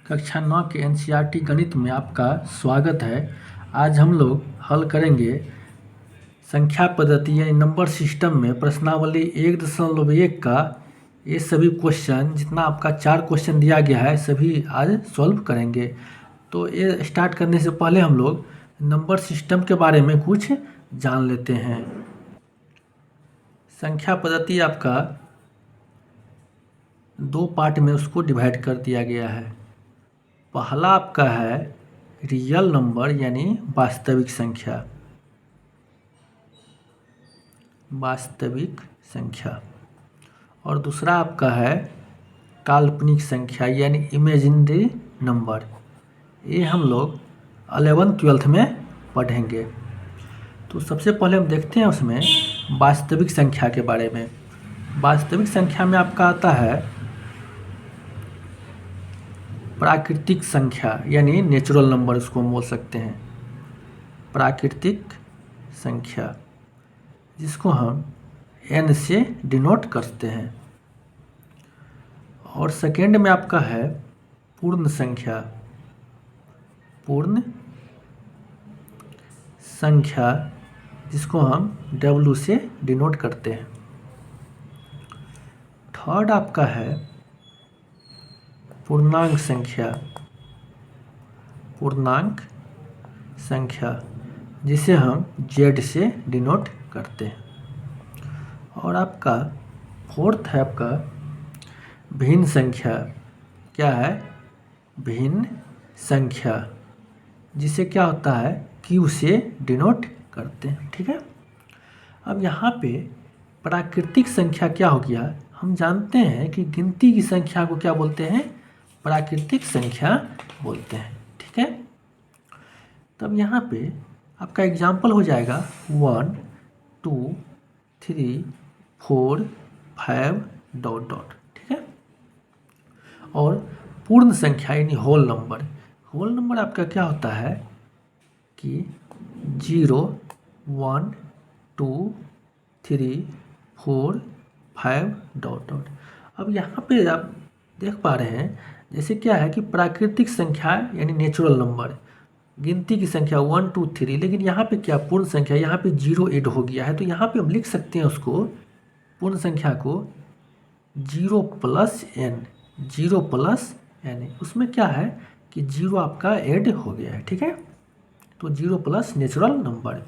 कक्षा 9 के एनसीईआरटी गणित में आपका स्वागत है। आज हम लोग हल करेंगे संख्या पद्धति यानी नंबर सिस्टम में प्रश्नावली 1.1 का ये सभी क्वेश्चन, जितना आपका 4 क्वेश्चन दिया गया है सभी आज सॉल्व करेंगे। तो ये स्टार्ट करने से पहले हम लोग नंबर सिस्टम के बारे में कुछ जान लेते हैं। संख्या पद्धति आपका 2 पार्ट में उसको डिवाइड कर दिया गया है। पहला आपका है रियल नंबर यानी वास्तविक संख्या, और दूसरा आपका है काल्पनिक संख्या यानी इमेजिनरी नंबर। ये हम लोग 11th-12th में पढ़ेंगे। तो सबसे पहले हम देखते हैं उसमें वास्तविक संख्या के बारे में। वास्तविक संख्या में आपका आता है प्राकृतिक संख्या यानी नेचुरल नंबर, उसको हम बोल सकते हैं प्राकृतिक संख्या, जिसको हम n से डिनोट करते हैं। और सेकेंड में आपका है पूर्ण संख्या, जिसको हम w से डिनोट करते हैं। थर्ड आपका है पूर्णांक संख्या, जिसे हम z से डिनोट करते हैं। और आपका फोर्थ है आपका भिन्न संख्या। क्या है? भिन्न संख्या, जिसे क्या होता है q से डिनोट करते हैं। ठीक है। अब यहाँ पे प्राकृतिक संख्या क्या हो गया, हम जानते हैं कि गिनती की संख्या को क्या बोलते हैं, प्राकृतिक संख्या बोलते हैं। ठीक है। तब यहाँ पे आपका एग्जाम्पल हो जाएगा 1 2 3 4 5 ... ठीक है। और पूर्ण संख्या यानी होल नंबर आपका क्या होता है कि 0 1 2 3 4 5 ... अब यहाँ पे आप देख पा रहे हैं जैसे क्या है कि प्राकृतिक संख्या यानी नेचुरल नंबर, गिनती की संख्या 1 2 3, लेकिन यहाँ पे क्या पूर्ण संख्या, यहाँ पे 0 ऐड हो गया है। तो यहाँ पे हम लिख सकते हैं उसको पूर्ण संख्या को 0 + n। उसमें क्या है कि 0 आपका ऐड हो गया है। ठीक है। तो 0 प्लस नेचुरल नंबर।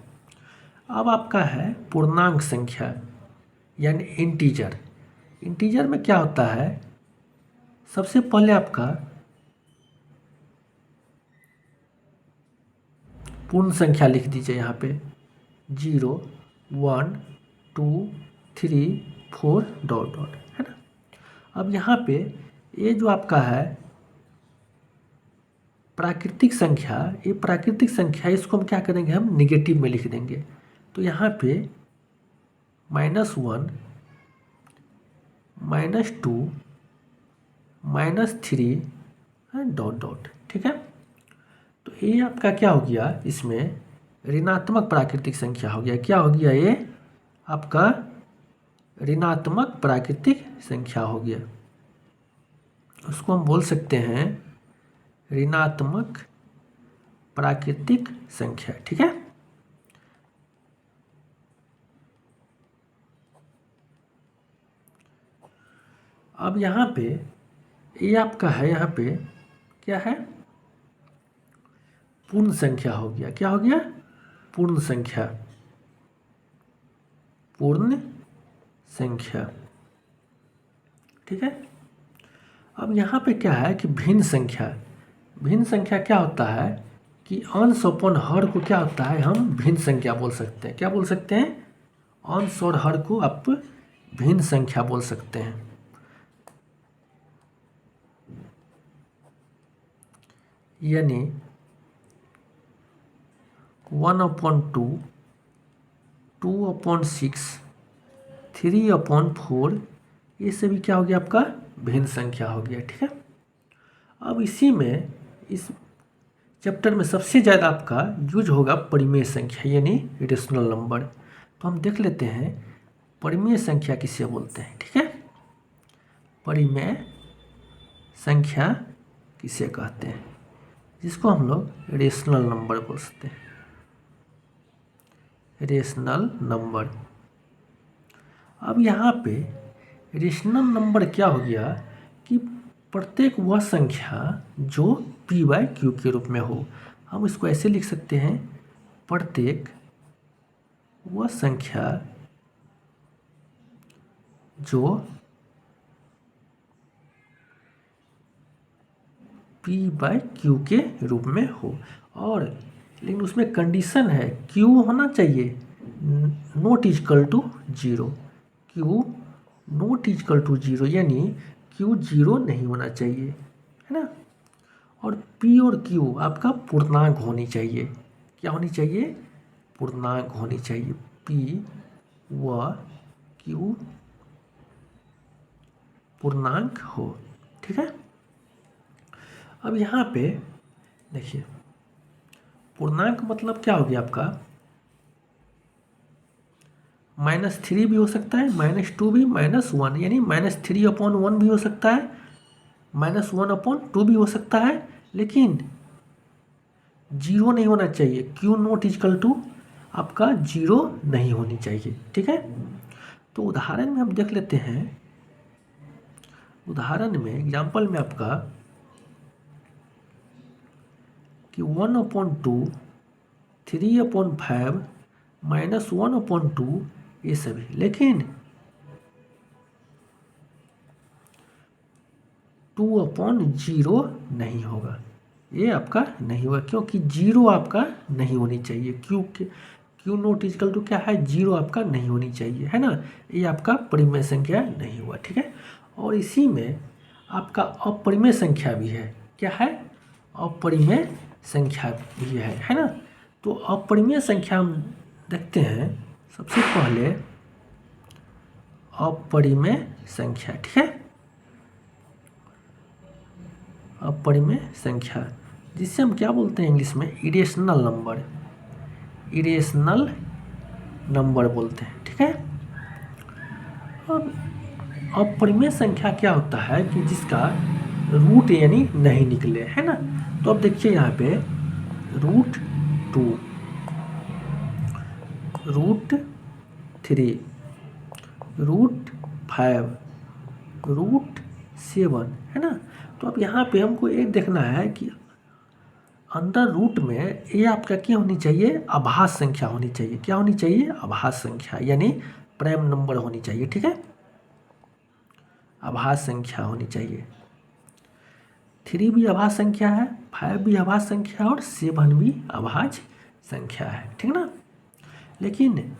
अब आपका है पूर्णांक संख्या यानी इंटीजर में क्या होता है, सबसे पहले आपका पूर्ण संख्या लिख दीजिए यहाँ पे 0 1 2 3 4 ... है ना। अब यहाँ पे ये जो आपका है प्राकृतिक संख्या, ये प्राकृतिक संख्या, इसको हम क्या करेंगे, हम निगेटिव में लिख देंगे। तो यहाँ पे -1 -2 -3 ... ठीक है। तो ये आपका क्या हो गया, इसमें ऋणात्मक प्राकृतिक संख्या हो गया। क्या हो गया, ये आपका ऋणात्मक प्राकृतिक संख्या हो गया। उसको हम बोल सकते हैं ऋणात्मक प्राकृतिक संख्या। ठीक है। अब यहाँ पे ये आपका है, यहाँ पे क्या है, पूर्ण संख्या हो गया। क्या हो गया, पूर्ण संख्या। ठीक है। अब यहाँ पे क्या है कि भिन्न संख्या क्या होता है कि अंश अपॉन हर को क्या होता है, हम भिन्न संख्या बोल सकते हैं। क्या बोल सकते हैं, अंश और हर को आप भिन्न संख्या बोल सकते हैं। यानी 1/2 2/6 3/4, ये सभी क्या हो गया, आपका भिन्न संख्या हो गया। ठीक है। अब इसी में इस चैप्टर में सबसे ज़्यादा आपका यूज होगा परिमेय संख्या यानी रेशनल नंबर। तो हम देख लेते हैं परिमेय संख्या किसे बोलते हैं। ठीक है। परिमेय संख्या किसे कहते हैं, जिसको हम लोग रेशनल नंबर बोल सकते हैं, रेशनल नंबर। अब यहाँ पे रेशनल नंबर क्या हो गया कि प्रत्येक वह संख्या जो p बाय क्यू के रूप में हो। हम इसको ऐसे लिख सकते हैं, प्रत्येक वह संख्या जो p बाय क्यू के रूप में हो। और लेकिन उसमें कंडीशन है, q होना चाहिए not equal to 0, q not equal to 0, यानी q 0 नहीं होना चाहिए, है ना। और p और q आपका पूर्णांक होनी चाहिए। क्या होनी चाहिए? पूर्णांक होनी चाहिए। p व q पूर्णांक हो, ठीक है। अब यहाँ पे देखिए, पूर्णांक मतलब क्या हो गया आपका, -3 भी हो सकता है, -2 भी, -1, यानी -3/1 भी हो सकता है, -1/2 भी हो सकता है, लेकिन 0 नहीं होना चाहिए। q नॉट इक्वल टू आपका 0 नहीं होनी चाहिए, ठीक है। तो उदाहरण में हम देख लेते हैं, उदाहरण में एग्जाम्पल में आपका कि 1/2, 3/5, -1/2 ये सभी, लेकिन 2/0 नहीं होगा, ये आपका नहीं होगा, क्योंकि 0 आपका नहीं होनी चाहिए। क्यू नॉट इक्वल टू क्या है, 0 आपका नहीं होनी चाहिए, है ना। ये आपका परिमेय संख्या नहीं हुआ, ठीक है। और इसी में आपका अपरिमेय संख्या भी है। क्या है? अपरिमेय संख्या भी है ना। तो अपरिमेय संख्या हम देखते हैं, सबसे पहले अपरिमेय संख्या, ठीक है। अपरिमेय संख्या जिसे हम क्या बोलते हैं इंग्लिश में, इरेशनल नंबर, इरेशनल नंबर बोलते हैं, ठीक है। अब अपरिमेय संख्या क्या होता है कि जिसका रूट यानी नहीं निकले, है ना। तो अब देखिए यहाँ पे √2, √3, √5, √7, है ना। तो अब यहाँ पे हमको एक देखना है कि अंडर रूट में ये आपका क्या होनी चाहिए, अभाज्य संख्या होनी चाहिए। क्या होनी चाहिए? अभाज्य संख्या, यानी प्राइम नंबर होनी चाहिए, ठीक है। अभाज्य संख्या होनी चाहिए। 3 भी अभाज्य संख्या है, 5 भी अभाज्य संख्या है और 7 भी अभाज्य संख्या है, ठीक ना। लेकिन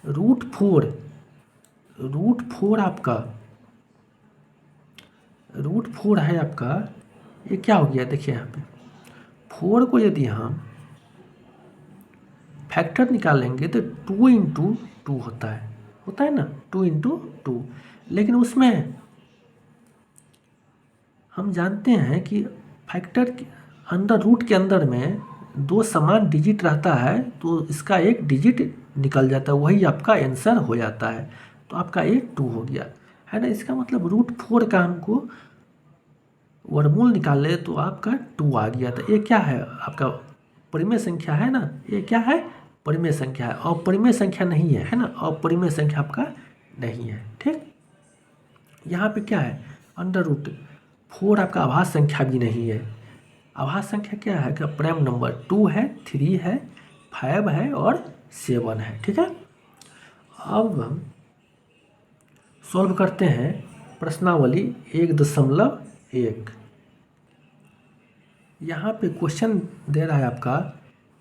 √4 आपका √4 है आपका, ये क्या हो गया देखिए यहाँ पे, 4 को यदि हम फैक्टर निकालेंगे तो 2 × 2 होता है ना, 2 × 2। लेकिन उसमें हम जानते हैं कि फैक्टर अंदर रूट के अंदर में 2 समान डिजिट रहता है, तो इसका एक डिजिट निकल जाता है, वही आपका आंसर हो जाता है। तो आपका ये 2 हो गया, है ना। इसका मतलब √4 का हमको वर्गमूल निकाले तो आपका 2 आ गया। तो ये क्या है, आपका परिमेय संख्या है ना। ये क्या है? परिमेय संख्या है, अपरिमेय संख्या नहीं है, है ना। अपरिमेय संख्या आपका नहीं है, ठीक। यहाँ पे क्या है, √4 आपका अभाज्य संख्या भी नहीं है। अभाज्य संख्या क्या है कि प्राइम नंबर 2 है, 3 है, 5 है और 7 है, ठीक है। अब हम सॉल्व करते हैं प्रश्नावली 1.1। यहाँ पे क्वेश्चन दे रहा है आपका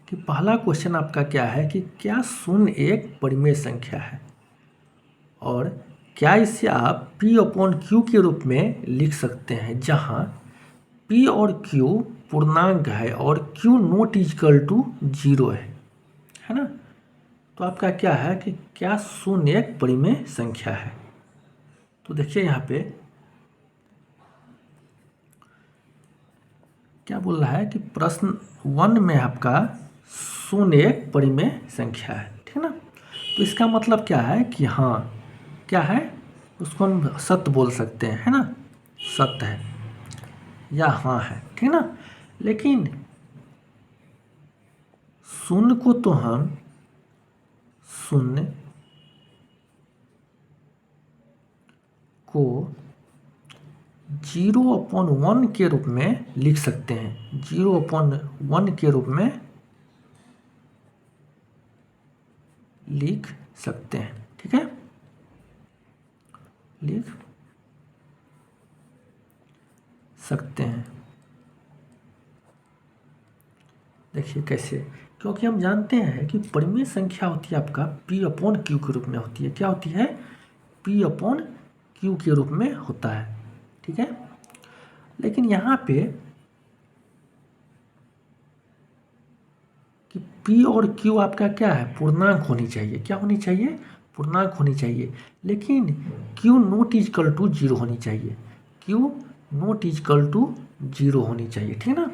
कि पहला क्वेश्चन आपका क्या है कि क्या शून्य एक परिमेय संख्या है और क्या इसे आप p/q के रूप में लिख सकते हैं, जहाँ p और q पूर्णांक है और q नॉट इक्वल टू 0 है ना। तो आपका क्या है कि क्या शून्य एक परिमेय संख्या है। तो देखिए यहाँ पे क्या बोल रहा है कि प्रश्न 1 में आपका शून्य एक परिमेय संख्या है, ठीक ना। तो इसका मतलब क्या है कि हाँ क्या है, उसको हम सत्य बोल सकते हैं, है ना, सत्य है। या हाँ है, ठीक ना। लेकिन शून्य को तो हम शून्य को 0/1 के रूप में लिख सकते हैं, 0/1 के रूप में लिख सकते हैं, ठीक है, लिख सकते हैं। देखिए कैसे, क्योंकि हम जानते हैं कि परिमेय संख्या होती है आपका P/Q के रूप में होती है। क्या होती है? P/Q के रूप में होता है, ठीक है। लेकिन यहाँ पे कि P और Q आपका क्या है? पूर्णांक होनी चाहिए। क्या होनी चाहिए? पूर्णांक होनी चाहिए। लेकिन Q नॉट इक्वल टू 0 होनी चाहिए, Q नॉट इक्वल टू 0 होनी चाहिए, ठीक है ना।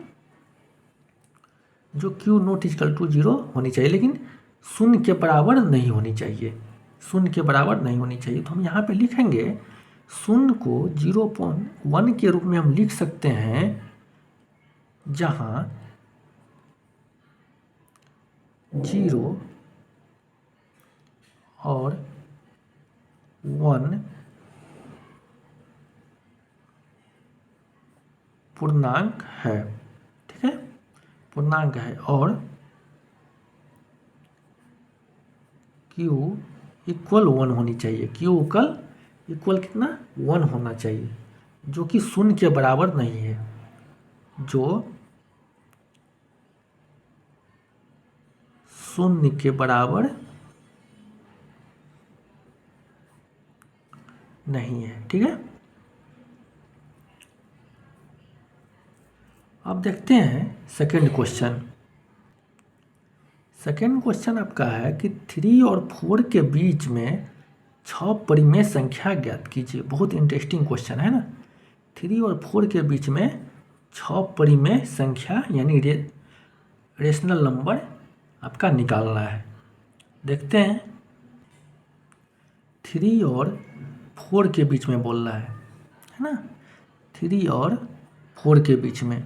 जो Q नॉट इक्वल टू 0 होनी चाहिए, लेकिन शून्य के बराबर नहीं होनी चाहिए, शून्य के बराबर नहीं होनी चाहिए। तो हम यहाँ पे लिखेंगे शून्य को 0/1 के रूप में हम लिख सकते हैं, जहाँ 0 और 1 पूर्णांक है, ठीक है, पूर्णांक है, और Q इक्वल 1 होनी चाहिए, Q इक्वल कितना? 1 होना चाहिए, जो कि शून्य के बराबर नहीं है, जो शून्य के बराबर नहीं है, ठीक है। अब देखते हैं सेकंड क्वेश्चन। सेकंड क्वेश्चन आपका है कि 3 और 4 के बीच में 6 परिमेय संख्या ज्ञात कीजिए। बहुत इंटरेस्टिंग क्वेश्चन है ना। 3 और 4 के बीच में 6 परिमेय संख्या यानी रेशनल नंबर आपका निकालना है। देखते हैं, 3 और 4 के बीच में बोल रहा है ना। 3 और 4 के बीच में,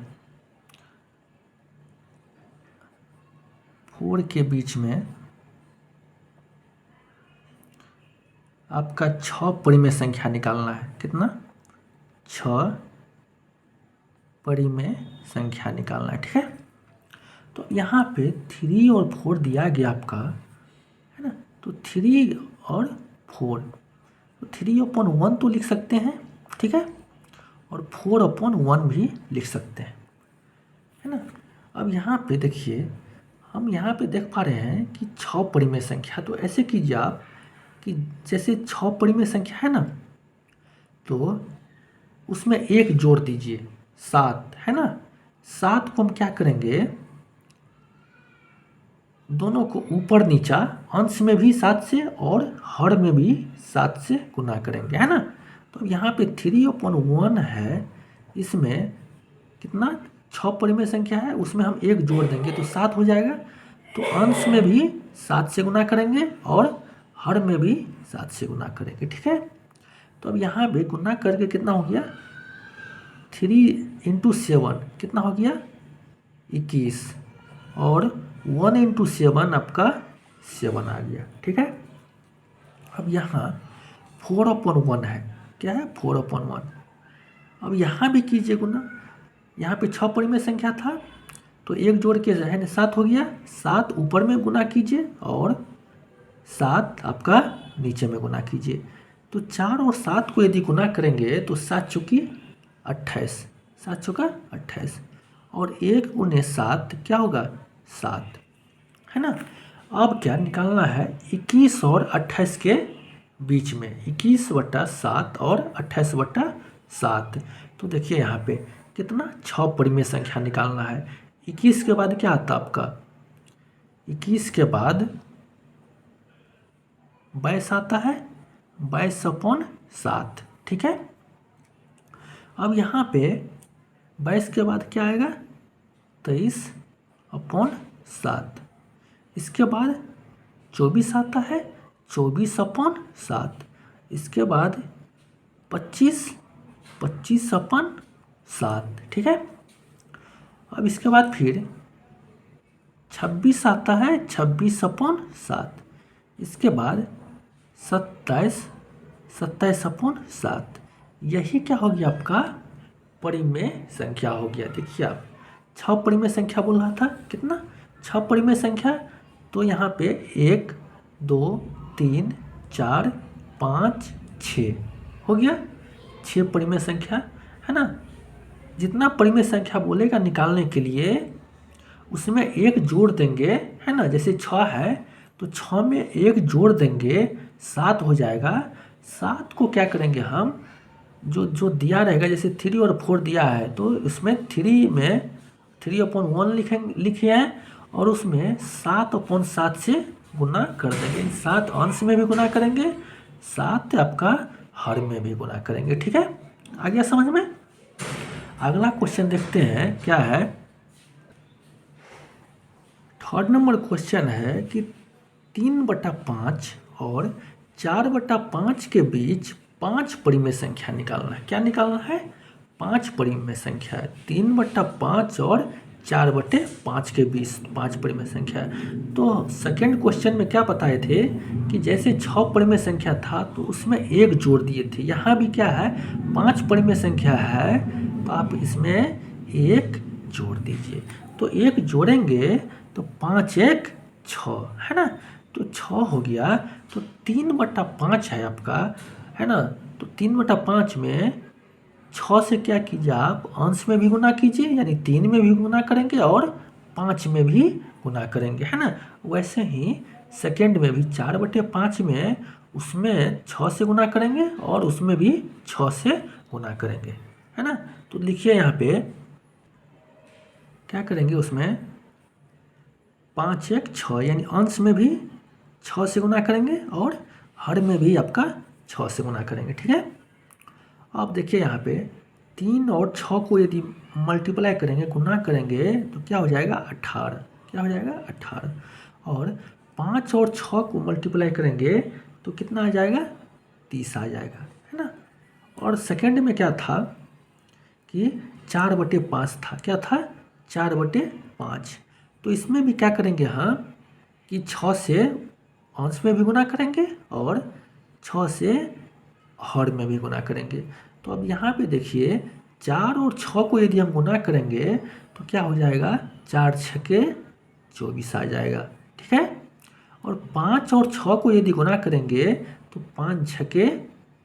4 के बीच में आपका 6 परिमेय संख्या निकालना है। कितना? 6 परिमेय संख्या निकालना है, ठीक है। तो यहाँ पे 3 और 4 दिया गया आपका, है ना। तो 3 और 4, तो 3/1 तो लिख सकते हैं, ठीक है, और 4/1 भी लिख सकते हैं, है ना। अब यहाँ पे देखिए, हम यहाँ पे देख पा रहे हैं कि 6 परिमेय संख्या, तो ऐसे कीजिए आप कि जैसे 6 परिमेय संख्या है ना, तो उसमें एक जोड़ दीजिए, 7, है ना। 7 को हम क्या करेंगे, दोनों को ऊपर नीचा, अंश में भी 7 से और हर में भी 7 से गुना करेंगे, है ना। तो यहाँ पे 3/1 है, इसमें कितना? 6 परिमेय संख्या है, उसमें हम एक जोड़ देंगे तो 7 हो जाएगा। तो अंश में भी 7 से गुना करेंगे और हर में भी 7 से गुना करेंगे, ठीक है। तो अब यहाँ पे गुना करके कितना हो गया? 3 × 7 कितना हो गया? 21, और 1 × 7 आपका 7 आ गया, ठीक है। अब यहाँ 4/1 है, क्या है? 4/1। अब यहाँ भी कीजिए गुना, यहाँ पे 6 परिमेय संख्या था, तो एक जोड़ के है ना 7 हो गया, 7 ऊपर में गुना कीजिए और 7 आपका नीचे में गुना कीजिए। तो 4 और 7 को यदि गुना करेंगे तो 7 चौकी 28, 7 चौका 28, और 1 × 7 क्या होगा? 7, है ना। अब क्या निकालना है? 21 और 28 के बीच में, 21/7 और 28/7। तो देखिए यहाँ पे कितना? 6 परिमेय संख्या निकालना है। 21 के बाद क्या आता आपका? 21 के बाद 22 आता है, 22/7, ठीक है। अब यहाँ पे 22 के बाद क्या आएगा? 23/7। इसके बाद 24 आता है, 24/7। इसके बाद 25/7, 7, ठीक है। अब इसके बाद फिर 26 आता है, 26/7। इसके बाद 27, 27/7। यही क्या हो गया आपका परिमेय संख्या हो गया। देखिए आप 6 परिमेय संख्या बोल रहा था, कितना 6 परिमेय संख्या। तो यहाँ पे 1 2 3 4 5 6 हो गया, 6 परिमेय संख्या है ना। जितना परिमेय संख्या बोलेगा निकालने के लिए उसमें एक जोड़ देंगे, है ना। जैसे 6 है तो 6 में एक जोड़ देंगे, 7 हो जाएगा। 7 को क्या करेंगे हम, जो जो दिया रहेगा, जैसे 3 और 4 दिया है तो इसमें 3 में 3/1 लिखे हैं और उसमें 7/7 से गुना कर देंगे। 7 अंश में भी गुना करेंगे, 7 आपका हर में भी गुना करेंगे, ठीक है। आ गया समझ में। अगला क्वेश्चन देखते हैं क्या है। 3rd नंबर क्वेश्चन है कि 3/5 और 4/5 के बीच 5 परिमेय संख्या निकालना है। क्या निकालना है, 5 परिमेय संख्या है। 3/5 और 4/5 के बीच 5 परिमेय संख्या है। तो सेकेंड क्वेश्चन में क्या बताए थे कि जैसे 6 परिमेय संख्या था तो उसमें एक जोड़ दिए थे। यहाँ भी क्या है, 5 परिमेय संख्या है तो आप इसमें एक जोड़ दीजिए। तो एक जोड़ेंगे तो 5 1 6, है ना। तो 6 हो गया। तो 3/5 है आपका, है ना। तो 3/5 में 6 से क्या कीजिए आप, अंश में भी गुना कीजिए, यानी 3 में भी गुना करेंगे और 5 में भी गुना करेंगे, है ना। वैसे ही सेकेंड में भी 4/5 में उसमें 6 से गुना करेंगे और उसमें भी 6 से गुना करेंगे, है ना। तो लिखिए यहाँ पे क्या करेंगे, उसमें 5 1 6, यानी अंश में भी 6 से गुना करेंगे और हर में भी आपका 6 से गुना करेंगे, ठीक है। अब देखिए यहाँ पे 3 और 6 को यदि मल्टीप्लाई करेंगे, गुना करेंगे तो क्या हो जाएगा 18। क्या हो जाएगा 18। और 5 और 6 को मल्टीप्लाई करेंगे तो कितना आ जाएगा 30 आ जाएगा, है ना। और सेकेंड में क्या था कि 4/5 था। क्या था 4/5। तो इसमें भी क्या करेंगे हम कि 6 से अंश में भी गुना करेंगे और 6 से हर में भी गुना करेंगे। तो अब यहाँ पे देखिए 4 और 6 को यदि हम गुना करेंगे तो क्या हो जाएगा, 4 6 24 आ जाएगा, ठीक है। और 5 और 6 को यदि गुना करेंगे तो 5 6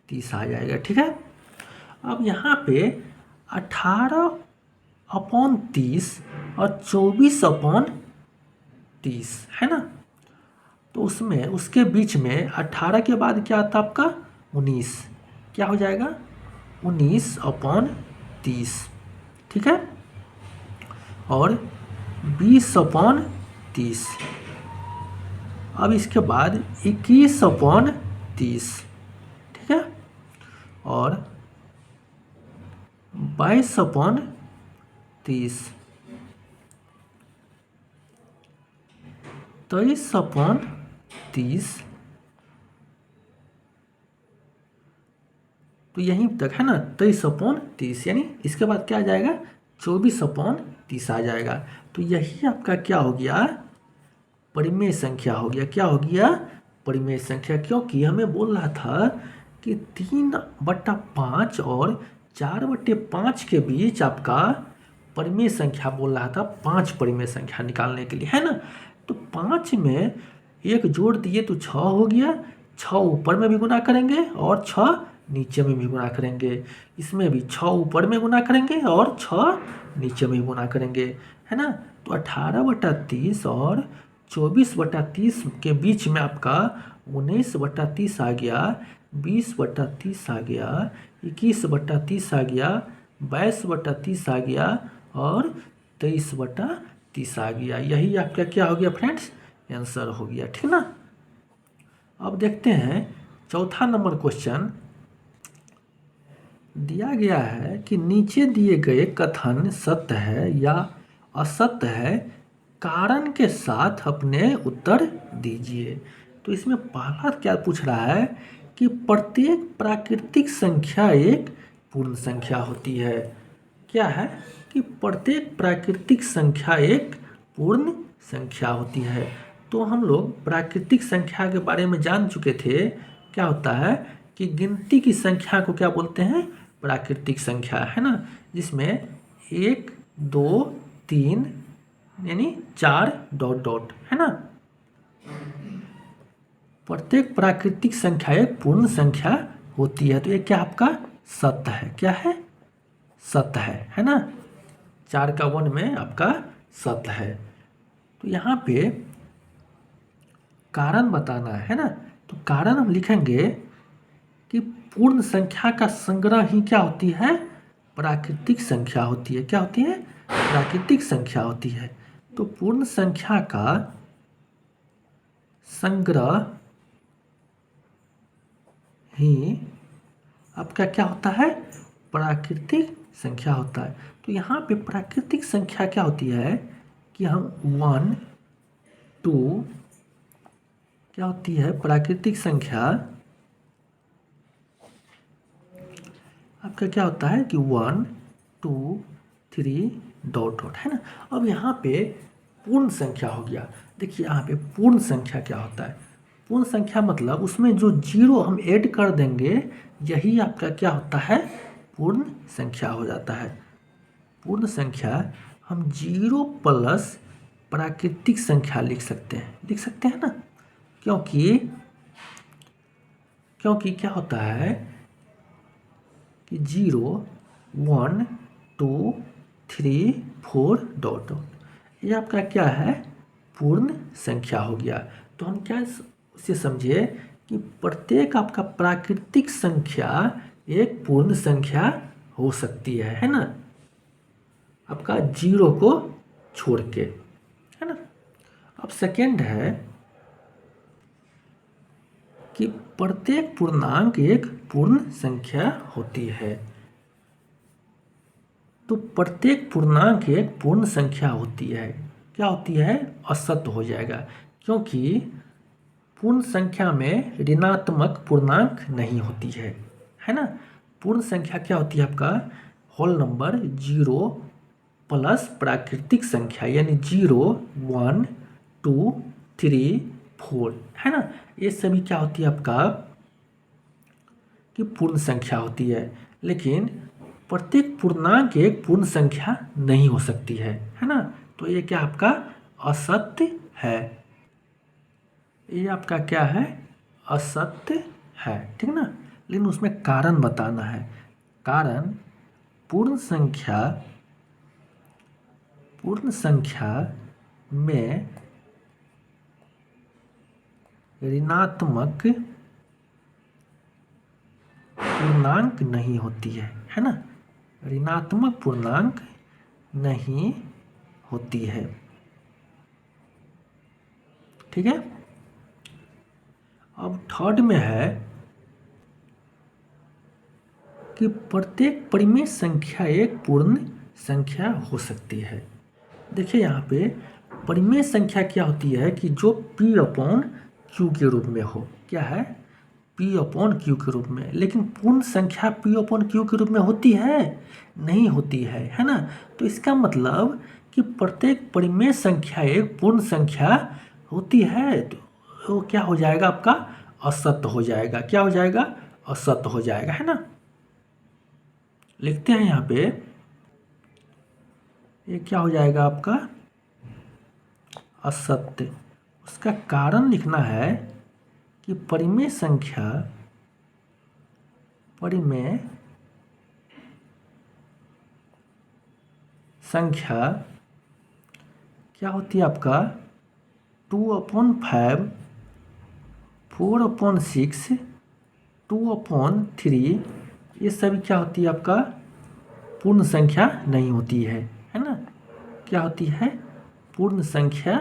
30 आ जाएगा, ठीक है। अब यहाँ पे 18/30 और 24/30 है ना। तो उसमें उसके बीच में 18 के बाद क्या आता आपका 19। क्या हो जाएगा 19/30, ठीक है। और 20/30। अब इसके बाद 21/30, ठीक है। और 22/30, 23/30। तो यहीं तक है ना, 23/30, यानी इसके बाद क्या आ जाएगा 24/30 आ जाएगा। तो यही आपका क्या हो गया, परिमेय संख्या हो गया। क्या हो गया, परिमेय संख्या। क्योंकि हमें बोल रहा था कि 3/5 और 4/5 के बीच आपका परिमेय संख्या बोल रहा था, 5 परिमेय संख्या निकालने के लिए, है ना। तो 5 में एक जोड़ दिए तो 6 हो गया। 6 ऊपर में भी गुना करेंगे और 6 नीचे में भी गुना करेंगे। इसमें भी 6 ऊपर में गुना करेंगे और 6 नीचे में भी गुना करेंगे, है ना। तो 18/30 और 24/30 के बीच में आपका 19/30 आ गया, 20/30 आ गया, 21/30 आ गया, 22/30 आ गया और 23/30 आ गया। यही आपका क्या हो गया फ्रेंड्स, आंसर हो गया, ठीक ना। अब देखते हैं 4था नंबर क्वेश्चन। दिया गया है कि नीचे दिए गए कथन सत्य है या असत्य है, कारण के साथ अपने उत्तर दीजिए। तो इसमें पहला क्या पूछ रहा है कि प्रत्येक प्राकृतिक संख्या एक पूर्ण संख्या होती है। क्या है कि प्रत्येक प्राकृतिक संख्या एक पूर्ण संख्या होती है। तो हम लोग प्राकृतिक संख्या के बारे में जान चुके थे। क्या होता है कि गिनती की संख्या को क्या बोलते हैं, प्राकृतिक संख्या, है ना, जिसमें 1 2 3 यानी 4 डॉट डॉट, है ना। प्रत्येक प्राकृतिक संख्या एक पूर्ण संख्या होती है। तो ये क्या आपका सत्य है, क्या है, सत्य है ना। 4 का 1 में आपका सत्य है। तो यहाँ पे कारण बताना है ना। तो कारण हम लिखेंगे कि पूर्ण संख्या का संग्रह ही क्या होती है, प्राकृतिक संख्या होती है। क्या होती है, प्राकृतिक संख्या होती है। तो पूर्ण संख्या का संग्रह ही आपका क्या होता है, प्राकृतिक संख्या होता है। तो यहाँ पे प्राकृतिक संख्या क्या होती है कि हम 1 2 क्या होती है, प्राकृतिक संख्या आपका क्या होता है कि 1 2 3 डॉट डॉट, है ना। अब यहाँ पे पूर्ण संख्या हो गया। देखिए यहाँ पे पूर्ण संख्या क्या होता है, पूर्ण संख्या मतलब उसमें जो जीरो हम ऐड कर देंगे यही आपका क्या होता है, पूर्ण संख्या हो जाता है। पूर्ण संख्या हम 0 प्लस प्राकृतिक संख्या लिख सकते हैं ना। क्योंकि क्या होता है कि 0 1 2 3 4 डॉट डॉट, ये आपका क्या है, पूर्ण संख्या हो गया। तो हम क्या उसे समझे कि प्रत्येक आपका प्राकृतिक संख्या एक पूर्ण संख्या हो सकती है ना, आपका 0 को छोड़ के, है ना। अब सेकेंड है कि प्रत्येक पूर्णांक एक पूर्ण संख्या होती है। तो प्रत्येक पूर्णांक एक पूर्ण संख्या होती है। क्या होती है, असत्य हो जाएगा, क्योंकि पूर्ण संख्या में ऋणात्मक पूर्णांक नहीं होती है ना। पूर्ण संख्या क्या होती है आपका, होल नंबर 0 प्लस प्राकृतिक संख्या, यानी 0 1 2 3 4, है ना। ये सभी क्या होती है आपका कि पूर्ण संख्या होती है। लेकिन प्रत्येक पूर्णांक एक पूर्ण संख्या नहीं हो सकती है ना। तो ये क्या आपका असत्य है, ये आपका क्या है, असत्य है, ठीक ना। लेकिन उसमें कारण बताना है। कारण पूर्ण संख्या में ऋणात्मक पूर्णांक नहीं होती है ना, ऋणात्मक पूर्णांक नहीं होती है, ठीक है। अब थर्ड में है कि प्रत्येक परिमेय संख्या एक पूर्ण संख्या हो सकती है। देखिए यहाँ पे परिमेय संख्या क्या होती है कि जो P अपॉन Q के रूप में हो, क्या है, P अपॉन Q के रूप में। लेकिन पूर्ण संख्या P अपॉन Q के रूप में होती है, नहीं होती है ना। तो इसका मतलब कि प्रत्येक परिमेय संख्या एक पूर्ण संख्या होती है। तो क्या हो जाएगा आपका, असत्य हो जाएगा। क्या हो जाएगा, असत्य हो जाएगा, है ना। लिखते हैं यहाँ पे, ये क्या हो जाएगा आपका, असत्य। उसका कारण लिखना है कि परिमेय संख्या क्या होती है आपका, 2/5 4/6 2/3, ये सभी क्या होती है आपका पूर्ण संख्या नहीं होती है ना। क्या होती है, पूर्ण संख्या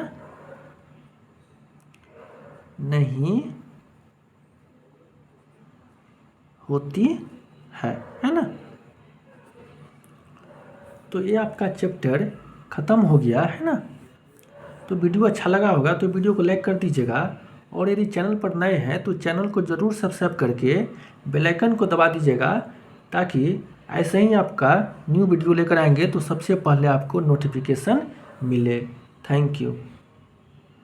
नहीं होती है ना। तो ये आपका चैप्टर ख़त्म हो गया, है ना। तो वीडियो अच्छा लगा होगा तो वीडियो को लाइक कर दीजिएगा, और यदि चैनल पर नए हैं तो चैनल को ज़रूर सब्सक्राइब करके बेल आइकन को दबा दीजिएगा, ताकि ऐसे ही आपका न्यू वीडियो लेकर आएंगे तो सबसे पहले आपको नोटिफिकेशन मिले। Thank you.